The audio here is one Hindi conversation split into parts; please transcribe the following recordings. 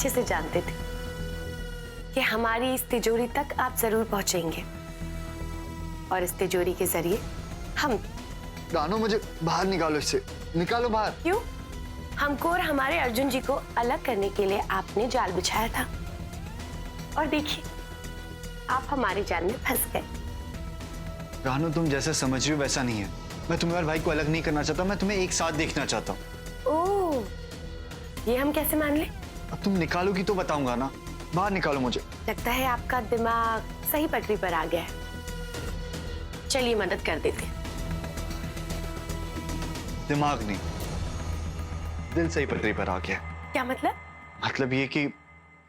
अच्छे से जानते थे कि हमारी इस तिजोरी तक आप जरूर पहुंचेंगे और इस तिजोरी के जरिए हम। रानो, मुझे बाहर निकालो, इससे निकालो बाहर। क्यों? हमको और हमारे अर्जुन जी को अलग करने के लिए आपने जाल बिछाया था और देखिए आप हमारे जाल में फंस गए। रानो, तुम जैसा समझ रही हो वैसा नहीं है। मैं तुम्हें और भाई को अलग नहीं करना चाहता, मैं तुम्हें एक साथ देखना चाहता हूँ। ओह, ये हम कैसे मान ले? अब तुम निकालोगी तो बताऊंगा ना। बाहर निकालो मुझे। लगता है आपका दिमाग सही पटरी पर आ गया है। चलिए मदद कर देते हैं। दिमाग नहीं, दिल सही पटरी पर आ गया। क्या मतलब? मतलब ये कि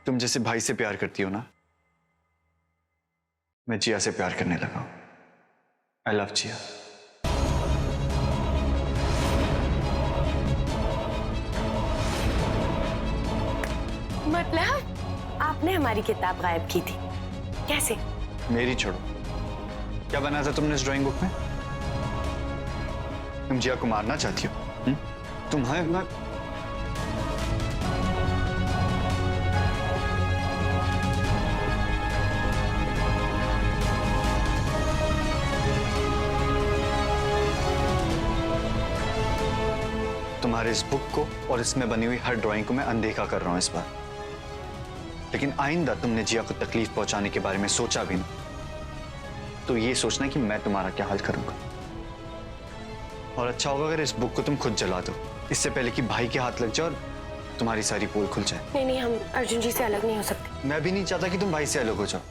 तुम जैसे भाई से प्यार करती हो ना, मैं जिया से प्यार करने लगा हूं। आई लव जिया। मतलब आपने हमारी किताब गायब की थी? कैसे? मेरी छोड़ो, क्या बना था तुमने इस ड्राइंग बुक में? तुम जिया को मारना चाहती हो? तुम्हें मैं तुम्हारे इस बुक को और इसमें बनी हुई हर ड्राइंग को मैं अनदेखा कर रहा हूं इस बार। लेकिन आइंदा तुमने जिया को तकलीफ पहुंचाने के बारे में सोचा भी नहीं तो ये सोचना कि मैं तुम्हारा क्या हाल करूंगा। और अच्छा होगा अगर इस बुक को तुम खुद जला दो, इससे पहले कि भाई के हाथ लग जाए और तुम्हारी सारी पोल खुल जाए। नहीं, हम अर्जुन जी से अलग नहीं हो सकते। मैं भी नहीं चाहता कि तुम भाई से अलग हो जाओ,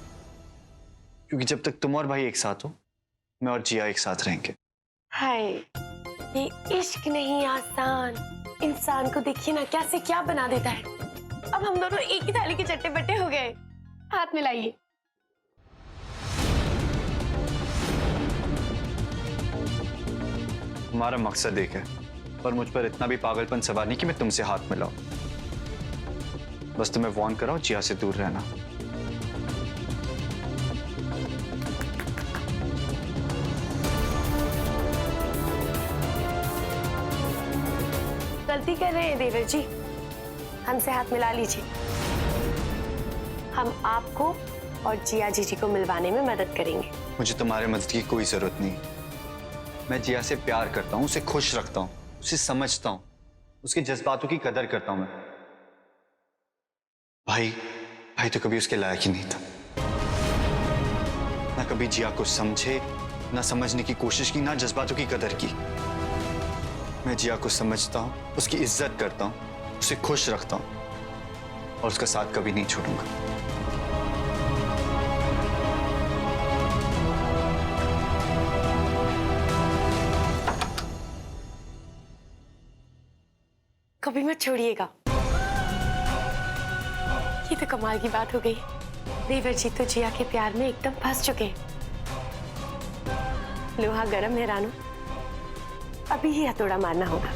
क्योंकि जब तक तुम और भाई एक साथ हो, मैं और जिया एक साथ रहेंगे। हाय, ये इश्क नहीं आसान। इंसान को देखिए ना कैसे क्या बना देता है। अब हम दोनों एक ही थाली के चट्टे बट्टे हो गए। हाथ मिलाइए। हमारा मकसद एक है, पर मुझ पर इतना भी पागलपन सवार नहीं कि मैं तुमसे हाथ मिलाऊं। बस तुम्हें वार्न कराओ, जिया से दूर रहना। गलती कर रहे हैं देवर जी, हमसे हाथ मिला लीजिए। हम आपको और जिया जी को मिलवाने में मदद करेंगे। मुझे तुम्हारे मदद की कोई जरूरत नहीं। मैं जिया से प्यार करता हूँ, उसे खुश रखता हूँ, उसे समझता हूँ, उसके जज्बातों की कदर करता हूँ मैं। भाई तो कभी उसके लायक ही नहीं था। ना कभी जिया को समझे, ना समझने की कोशिश की, ना जज्बातों की कदर की। मैं जिया को समझता हूँ, उसकी इज्जत करता हूँ, उसे खुश रखता हूँ और उसका साथ कभी नहीं छोड़ूंगा। कभी मत छोड़िएगा। ये तो कमाल की बात हो गई। देवर जी तो जिया के प्यार में एकदम फंस चुके हैं। लोहा गरम है रानू, अभी ही हथौड़ा मारना होगा।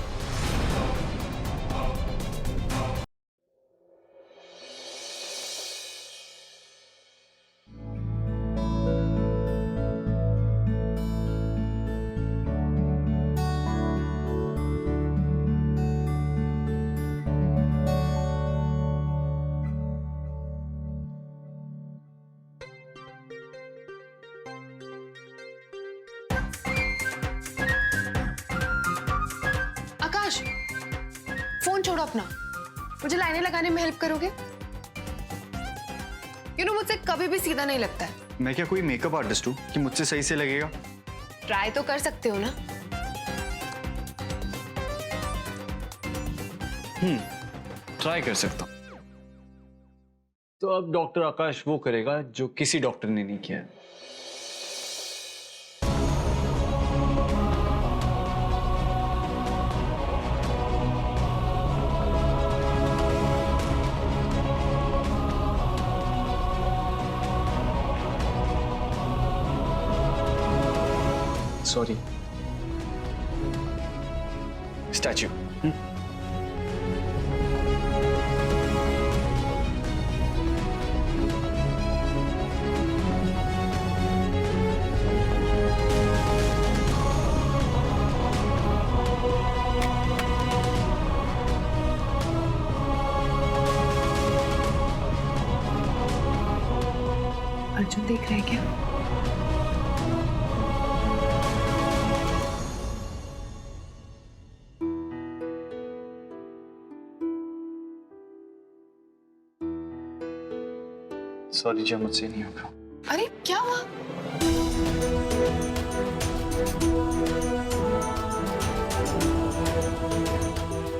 आकाश, फोन छोड़ो अपना, मुझे लाइनें लगाने में हेल्प करोगे? मुझसे कभी भी सीधा नहीं लगता है। मैं क्या कोई मेकअप आर्टिस्ट हूँ कि मुझसे सही से लगेगा? ट्राई तो कर सकते हो ना। ट्राई कर सकता हूँ। तो अब डॉक्टर आकाश वो करेगा जो किसी डॉक्टर ने नहीं किया। सॉरी। स्टैच्यू। दिख रहा है क्या? सॉरी जिया, मुझसे नहीं होगा। अरे क्या हुआ?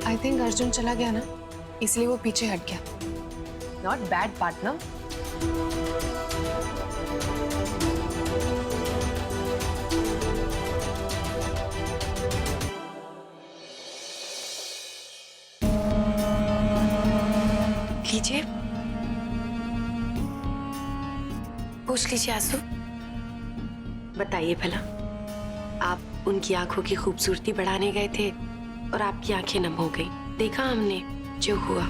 आई थिंक अर्जुन चला गया ना, इसलिए वो पीछे हट गया। Not bad partner. लीजिए, पूछ लीजिए आंसू। बताइए भला, आप उनकी आंखों की खूबसूरती बढ़ाने गए थे और आपकी आंखें नम हो गई। देखा हमने जो हुआ।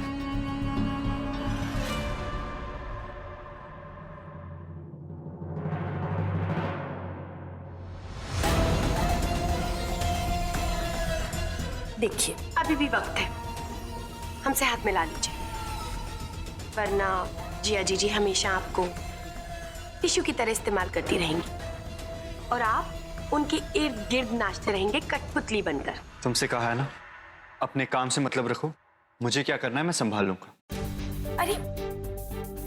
देखिए, अभी भी वक्त है, हमसे हाथ मिला लीजिए, वरना जिया जीजी हमेशा आपको टिश्यू की तरह इस्तेमाल करती रहेंगी और आप उनके इर्द गिर्द नाचते रहेंगे कठपुतली बनकर। तुमसे कहा है ना, अपने काम से मतलब रखो। मुझे क्या करना है मैं संभाल लूंगा। अरे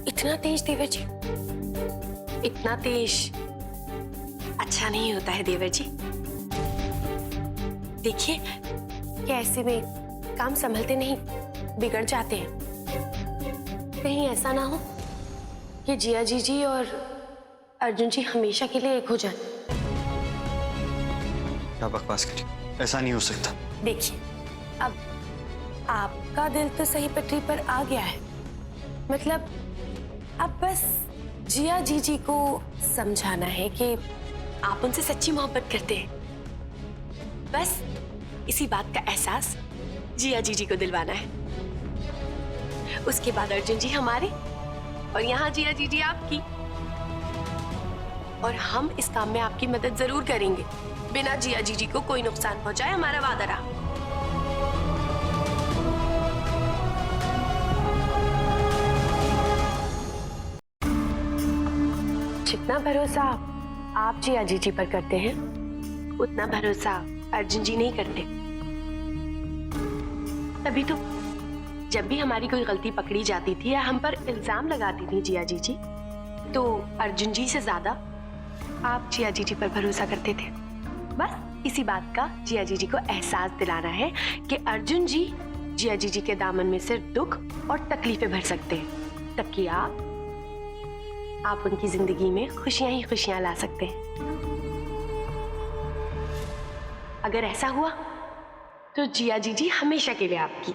इतना तेज देवर जी, इतना तेज अच्छा नहीं होता है देवर जी। देखिए कि ऐसे में काम संभलते नहीं, बिगड़ जाते हैं। कहीं ऐसा ना हो कि जिया जीजी और अर्जुन जी हमेशा के लिए एक हो जाए। क्या बकवास करी, ऐसा नहीं हो सकता। देखिए, अब आपका दिल तो सही पटरी पर आ गया है, मतलब अब बस जिया जीजी को समझाना है कि आप उनसे सच्ची मोहब्बत करते हैं। बस इसी बात का एहसास जिया जीजी को दिलवाना है। उसके बाद अर्जुन जी हमारे और यहाँ जिया जीजी आपकी, और हम इस काम में आपकी मदद जरूर करेंगे। बिना जिया जीजी को कोई नुकसान पहुंचाए, हमारा वादा रहा। जितना भरोसा आप जिया जीजी पर करते हैं, उतना भरोसा अर्जुन जी नहीं करते। तभी तो जब भी हमारी कोई गलती पकड़ी जाती थी या हम पर इल्जाम लगाती थी जिया जीजी, तो अर्जुन जी से ज्यादा आप जिया जीजी पर भरोसा करते थे। बस इसी बात का जिया जीजी को एहसास दिलाना है कि अर्जुन जी जिया जीजी के दामन में सिर्फ दुख और तकलीफें भर सकते हैं, तबकि आप उनकी जिंदगी में खुशियां ही खुशियां ला सकते हैं। अगर ऐसा हुआ तो जिया जीजी हमेशा के लिए आपकी।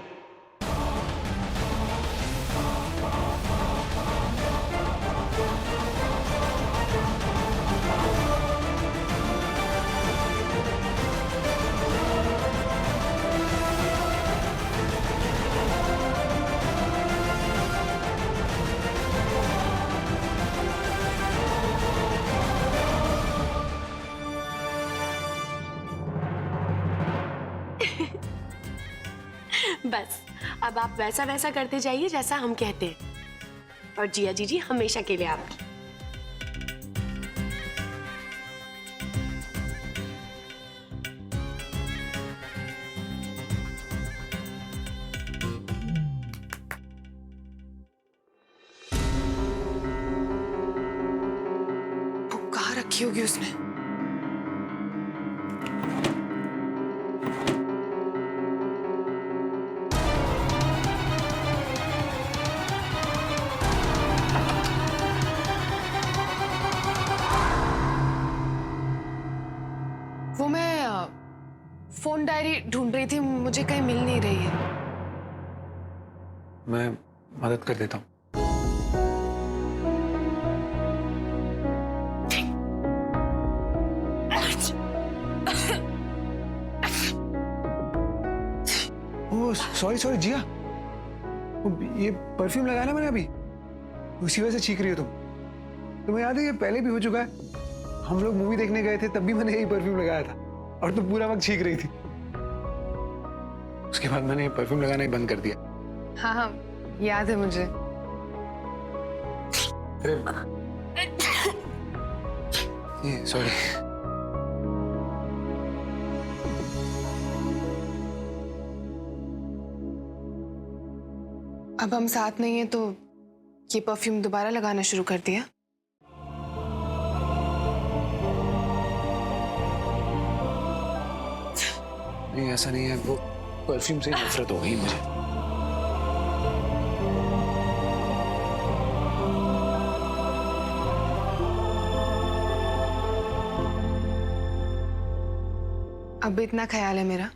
बस अब आप वैसा वैसा करते जाइए जैसा हम कहते हैं, और जिया जीजी हमेशा के लिए आपकी। वो कहाँ रखी होगी उसने? वो मैं फोन डायरी ढूंढ रही थी, मुझे कहीं मिल नहीं रही है। मैं मदद कर देता हूँ। ओह सॉरी सॉरी जिया, ये परफ्यूम लगाया ना मैंने अभी, उसी वजह से छींक रही हो तुम। तुम्हें याद है ये पहले भी हो चुका है। हम लोग मूवी देखने गए थे, तब भी मैंने यही परफ्यूम लगाया था और तुम पूरा वक्त छींक रही थी। उसके बाद मैंने परफ्यूम लगाना ही बंद कर दिया। हाँ हाँ याद है मुझे। अरे ये सॉरी। अब हम साथ नहीं है तो ये परफ्यूम दोबारा लगाना शुरू कर दिया? नहीं ऐसा नहीं है, वो परफ्यूम से नफरत हो गई मुझे। अब इतना ख्याल है मेरा?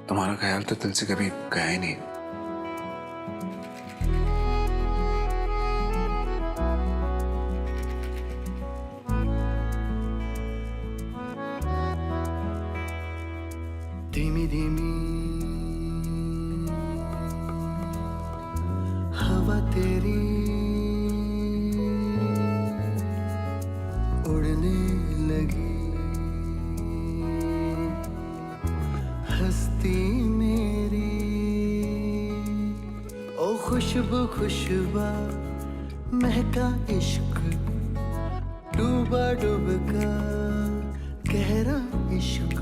तुम्हारा ख्याल तो दिल से कभी गया ही नहीं। धीमी धीमी हवा तेरी उड़ने लगी, हस्ती मेरी ओ खुशबू खुशबा महका इश्क, डूबा डूबका गहरा इश्क।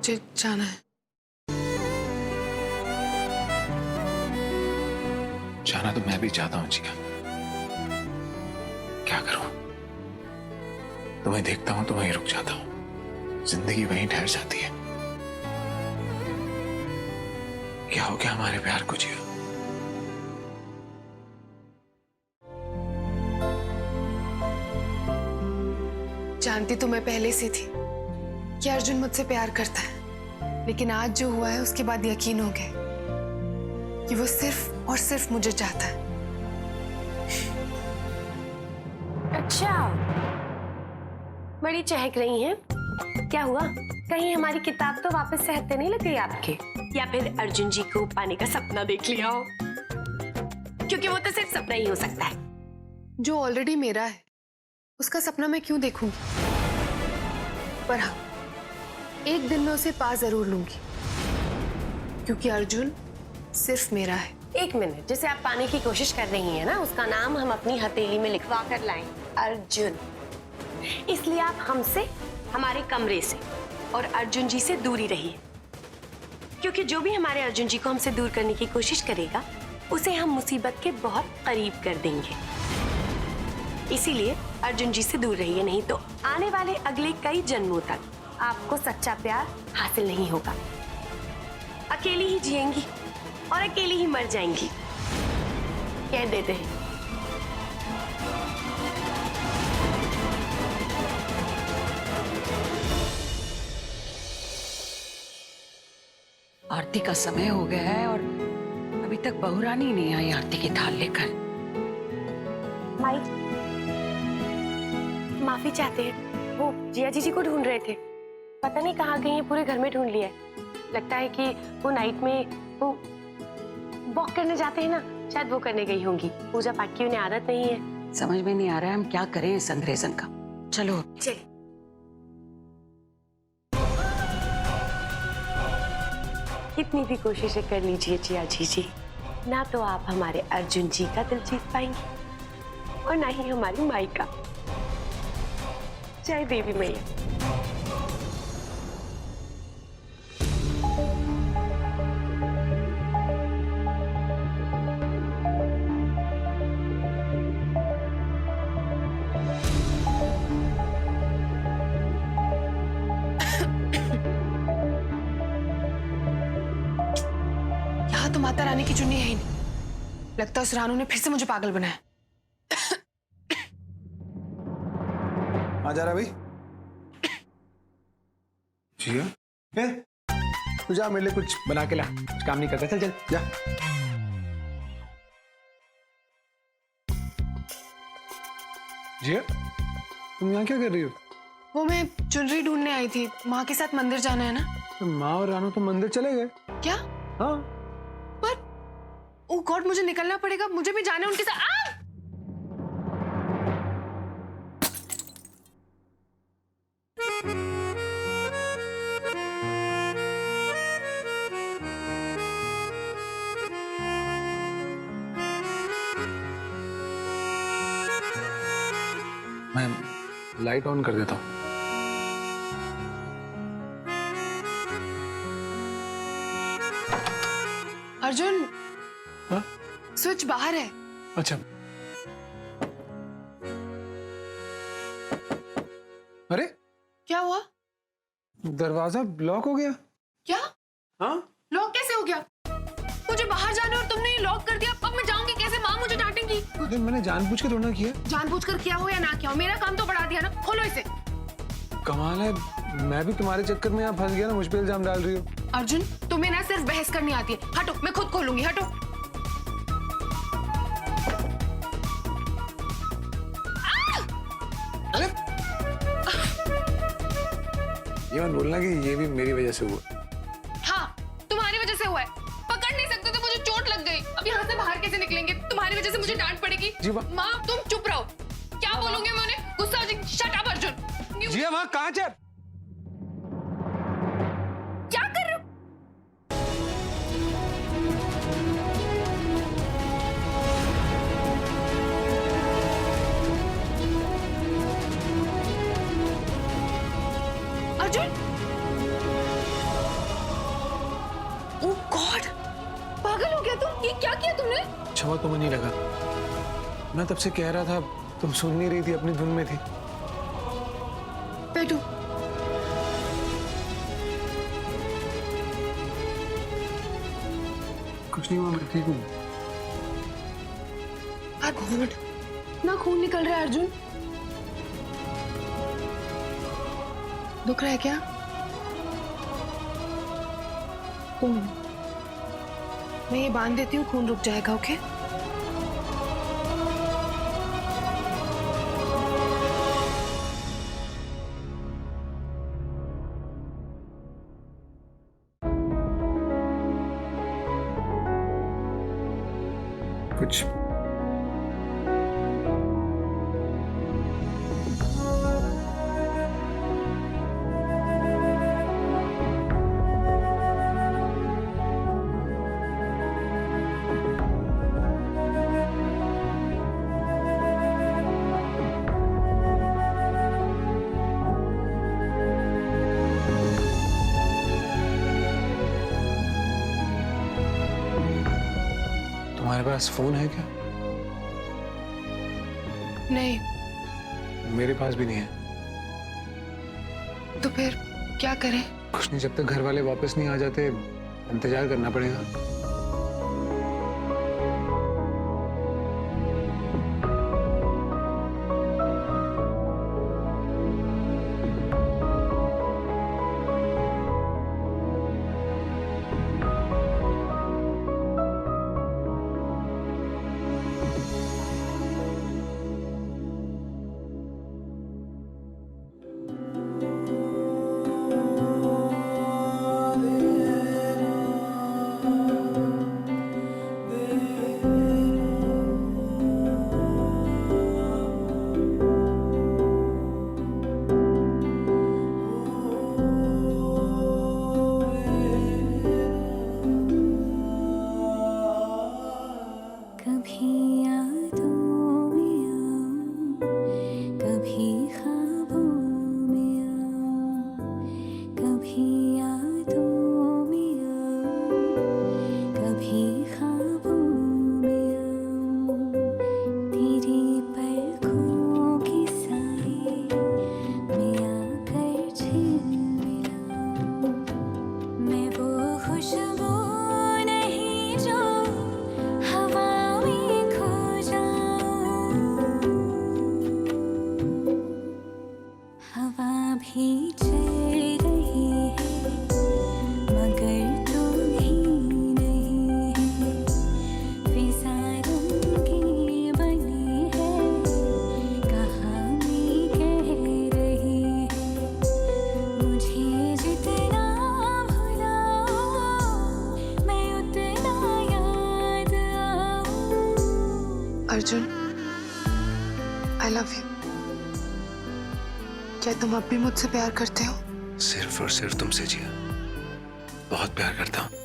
मुझे जाना है। जाना तो मैं भी चाहता हूँ जिया, क्या करूं? तुम्हें देखता हूं तो वहीं रुक जाता हूं, जिंदगी वहीं ठहर जाती है। क्या हो गया हमारे प्यार को जिया? जानती तो मैं पहले से थी कि अर्जुन मुझसे प्यार करता है, लेकिन आज जो हुआ है उसके बाद यकीन हो गया कि वो सिर्फ और सिर्फ मुझे चाहता है। अच्छा, बड़ी चहक रही हैं। क्या हुआ? कहीं हमारी किताब तो वापस से हत्थे नहीं लग गई आपके, या फिर अर्जुन जी को पाने का सपना देख लिया हो? क्योंकि वो तो सिर्फ सपना ही हो सकता है। जो ऑलरेडी मेरा है उसका सपना मैं क्यों देखूंगी? पर हाँ, एक दिन मैं उसे पा जरूर लूंगी, क्योंकि अर्जुन सिर्फ मेरा है। एक मिनट, जिसे आप पाने की कोशिश कर रही हैं ना, उसका नाम हम अपनी हथेली में लिखवा कर लाएं, अर्जुन। इसलिए आप हमसे, हमारे कमरे से और अर्जुन जी से दूरी रहिए, क्योंकि जो भी हमारे अर्जुन जी को हमसे दूर करने की कोशिश करेगा उसे हम मुसीबत के बहुत करीब कर देंगे। इसीलिए अर्जुन जी से दूर रहिए, नहीं तो आने वाले अगले कई जन्मों तक आपको सच्चा प्यार हासिल नहीं होगा। अकेली ही जिएंगी और अकेली ही मर जाएंगी, कह देते हैं। आरती का समय हो गया है और अभी तक बहुरानी नहीं आई आरती की थाल लेकर। माई, माफी चाहते हैं, वो जिया जी को ढूंढ रहे थे, पता नहीं कहाँ गई हैं, पूरे घर में ढूंढ लिया है। लगता है कि वो नाइट में वो वॉक करने जाते हैं ना, शायद वो करने गई होंगी। पूजा पाठ की उन्हें आदत नहीं है। समझ में नहीं आ रहा है हम क्या करें इस अंग्रेजन का। चलो चलिए। कितनी भी कोशिशें कर लीजिए जिया जी, ना तो आप हमारे अर्जुन जी का दिल जीत पाएंगे और ना ही हमारी माई का। जय देवी मैया। यहाँ तो माता रानी की चुन्नी है ही नहीं। लगता है उस रानू ने फिर से मुझे पागल बनाया। आ जा रहा भाई। जिया, तू जा मेरे लिए कुछ बना के ला, कुछ काम नहीं करता। चल चल जा। जिया, तुम यहाँ क्या कर रही हो? वो मैं चुनरी ढूंढने आई थी, माँ के साथ मंदिर जाना है ना। तो माँ और रानू तो मंदिर चले गए। क्या? हाँ। ओ गॉड, मुझे निकलना पड़ेगा, मुझे भी जाना है उनके साथ। मैं लाइट ऑन कर देता हूँ। अर्जुन, हाँ? स्विच बाहर है। अच्छा। अरे क्या हुआ? दरवाजा लॉक हो गया। क्या? हाँ? लॉक कैसे हो गया? मुझे बाहर जाना है और तुमने ये लॉक कर दिया। अब मैं जाऊंगी कैसे? माँ मुझे डांटेंगी। अरे मैंने जानबूझ के थोड़ा ना किया। जानबूझकर किया हो या ना किया हो, मेरा काम तो बढ़ा दिया ना। खोलो इसे। कमाल है, मैं भी तुम्हारे चक्कर में यहाँ फंस गया ना, मुझ पे इल्जाम डाल रही हो। अर्जुन, तुम्हें ना सिर्फ बहस करनी आती है। हटो, मैं खुद खोलूंगी। हटो। अरे ये मत बोलना कि ये भी मेरी वजह से हुआ। हाँ, तुम्हारी वजह से हुआ है। पकड़ नहीं सकते तो मुझे चोट लग गई। अब यहाँ से बाहर कैसे निकलेंगे? तुम्हारी वजह से मुझे डांट पड़ेगी। जी माँ, तुम चुप रहो। क्या बोलूंगी मैं उन्हें? गुस्सा हो जाएगी। Shut up Arjun. जिया वहाँ कांच है। क्या कर रहे हो? अर्जुन! ओह गॉड! पागल हो गया तुम? ये क्या किया तुमने? क्षमा तुम्हें नहीं लगा? मैं तब से कह रहा था, तुम सुन नहीं रही थी, अपनी धुन में थी। बैठो। कुछ नहीं हुआ, मैं ठीक हूँ। गॉड, ना खून निकल रहा है अर्जुन। दुख रहा है क्या? मैं ये बांध देती हूँ, खून रुक जाएगा। ओके? कुछ तुम्हारे पास फोन है क्या? नहीं। मेरे पास भी नहीं है। तो फिर क्या करें? कुछ नहीं, जब तक घर वाले वापस नहीं आ जाते इंतजार करना पड़ेगा। Arjun, I love you. क्या तुम अब भी मुझसे प्यार करते हो? सिर्फ और सिर्फ तुमसे जिया, बहुत प्यार करता हूँ।